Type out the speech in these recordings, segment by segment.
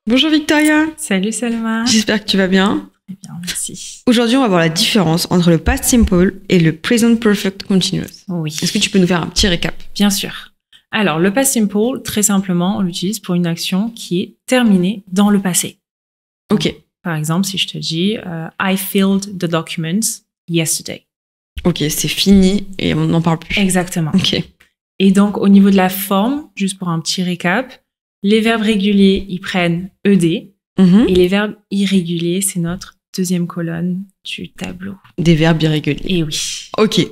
Bonjour Victoria, Salut Selma. j'espère que tu vas bien. Très bien, merci. Aujourd'hui, on va voir la différence entre le past simple et le present perfect continuous. Oui, Est-ce que tu peux nous faire un petit récap? bien sûr. Alors, le past simple, très simplement, on l'utilise pour une action qui est terminée dans le passé. Ok, Par exemple, si je te dis I filled the documents yesterday. ok, c'est fini et on n'en parle plus. Exactement. Ok, Et donc, au niveau de la forme, juste pour un petit récap, les verbes réguliers, ils prennent ED. Mhm. Et les verbes irréguliers, c'est notre deuxième colonne du tableau. Des verbes irréguliers. Et oui. Ok.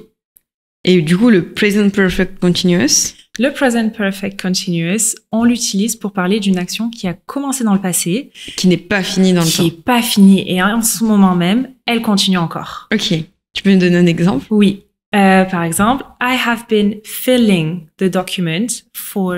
Et du coup, le present perfect continuous. Le present perfect continuous, on l'utilise pour parler d'une action qui a commencé dans le passé, Qui n'est pas fini dans le qui temps. n'est pas finie et en ce moment même, elle continue encore. Ok, tu peux me donner un exemple? Oui. Par exemple, I have been filling the document for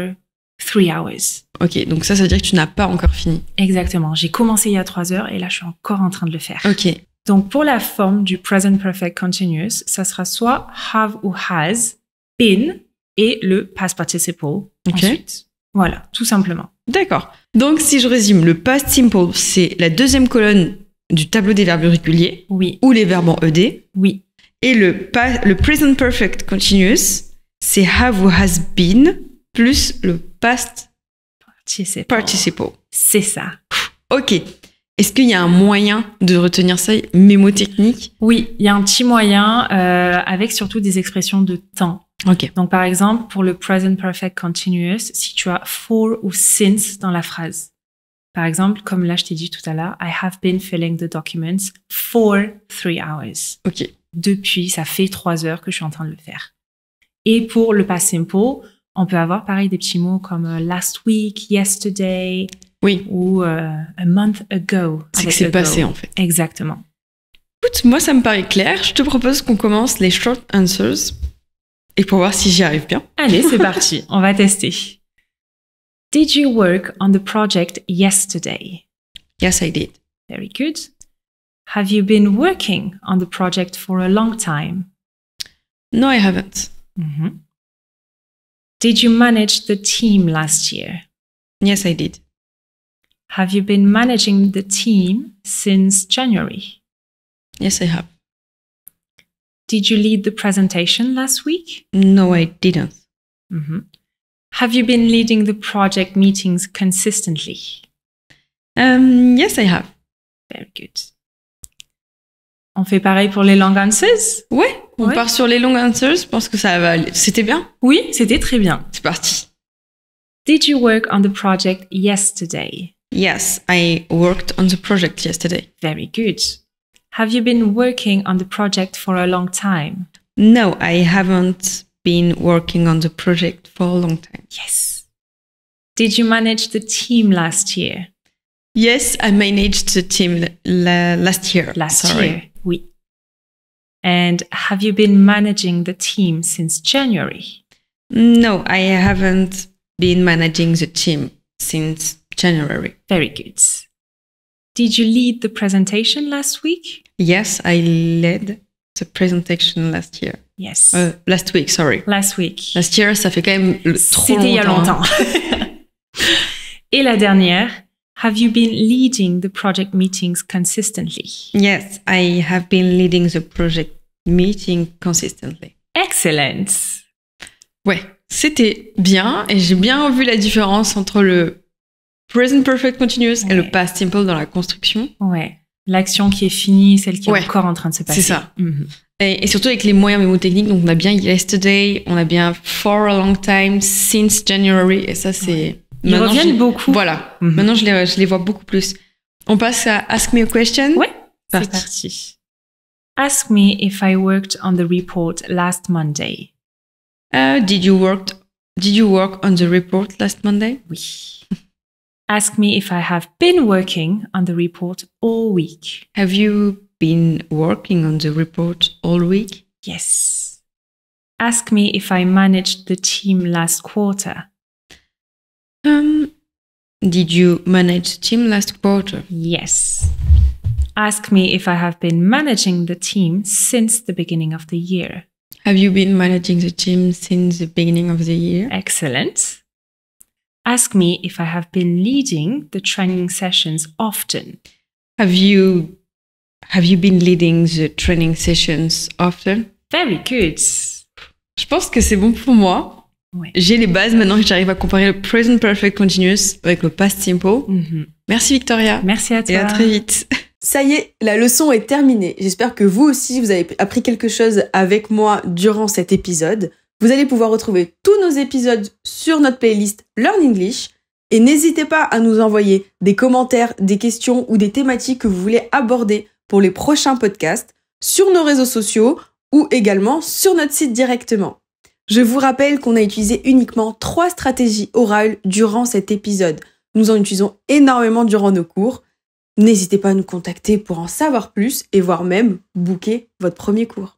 3 hours. Ok, donc ça veut dire que tu n'as pas encore fini. Exactement. J'ai commencé il y a 3 heures et là, je suis encore en train de le faire. Ok, Donc, pour la forme du present perfect continuous, ça sera soit have ou has, been et le past participle ensuite. Voilà, tout simplement. d'accord. Donc si je résume, le past simple, c'est la deuxième colonne du tableau des verbes irréguliers Oui, ou les verbes en ED. oui, Et le present perfect continuous, c'est have ou has been plus le past participle. C'est ça. Ok. Est-ce qu'il y a un moyen de retenir ça, mémotechnique? Oui, il y a un petit moyen avec surtout des expressions de temps. Ok. Donc, par exemple, pour le present perfect continuous, si tu as for ou since dans la phrase. Par exemple, comme là, je t'ai dit tout à l'heure, I have been filling the documents for 3 hours. Ok. Depuis, ça fait 3 heures que je suis en train de le faire. Et pour le past simple, on peut avoir pareil des petits mots comme last week, yesterday Oui. ou a month ago. C'est que avec c'est ago. passé en fait. Exactement. Écoute, moi ça me paraît clair. Je te propose qu'on commence les short answers et pour voir si j'y arrive bien. Allez, c'est parti. On va tester. Did you work on the project yesterday? Yes, I did. Very good. Have you been working on the project for a long time? No, I haven't. Mhm. Did you manage the team last year? Yes, I did. Have you been managing the team since January? Yes, I have. Did you lead the presentation last week? No, I didn't. Mhm. Have you been leading the project meetings consistently? Yes, I have. Very good. On fait pareil pour les long answers? Ouais, on Ouais. part sur les long answers. Je pense que ça va aller. C'était bien? Oui, c'était très bien. C'est parti. Did you work on the project yesterday? Yes, I worked on the project yesterday. Very good. Have you been working on the project for a long time? No, I haven't been working on the project for a long time. Yes. Did you manage the team last year? Yes, I managed the team last year. Last Sorry. year, oui. And have you been managing the team since January? No, I haven't been managing the team since January. Very good. Did you lead the presentation last week? Yes, I led the presentation last year. Yes. Last week, sorry. Last week. Last year, ça fait quand même trop longtemps. C'était il y a longtemps. Et la dernière, have you been leading the project meetings consistently? Yes, I have been leading the project meeting consistently. Excellent. Ouais, c'était bien et j'ai bien vu la différence entre le present perfect continuous et Ouais. le past simple dans la construction. Ouais. L'action qui est finie, celle qui Ouais. est encore en train de se passer. C'est ça. Mhm. Et surtout avec les moyens mémotechniques, donc on a bien yesterday, on a bien for a long time, since January, et ça c'est... Ils Maintenant, reviennent je- beaucoup. Voilà, Mhm. maintenant je les vois beaucoup plus. On passe à Ask Me a Question. Ouais, c'est Parti. parti. Ask me if I worked on the report last Monday. Did you work on the report last Monday? Oui. Ask me if I have been working on the report all week. Have you been working on the report all week? Yes. Ask me if I managed the team last quarter. Did you manage the team last quarter? Yes. Ask me if I have been managing the team since the beginning of the year. Have you been managing the team since the beginning of the year? Excellent. Ask me if I have been leading the training sessions often. Have you been leading the training sessions often? Very good. Je pense que c'est bon pour moi. Ouais. J'ai les bases maintenant que j'arrive à comparer le present perfect continuous avec le past simple. Mhm. Merci Victoria. Merci à toi. Et à très vite. Ça y est, la leçon est terminée. J'espère que vous aussi, vous avez appris quelque chose avec moi durant cet épisode. Vous allez pouvoir retrouver tous nos épisodes sur notre playlist Learn English. Et n'hésitez pas à nous envoyer des commentaires, des questions ou des thématiques que vous voulez aborder pour les prochains podcasts sur nos réseaux sociaux ou également sur notre site directement. Je vous rappelle qu'on a utilisé uniquement 3 stratégies orales durant cet épisode. Nous en utilisons énormément durant nos cours. N'hésitez pas à nous contacter pour en savoir plus et voire même booker votre premier cours.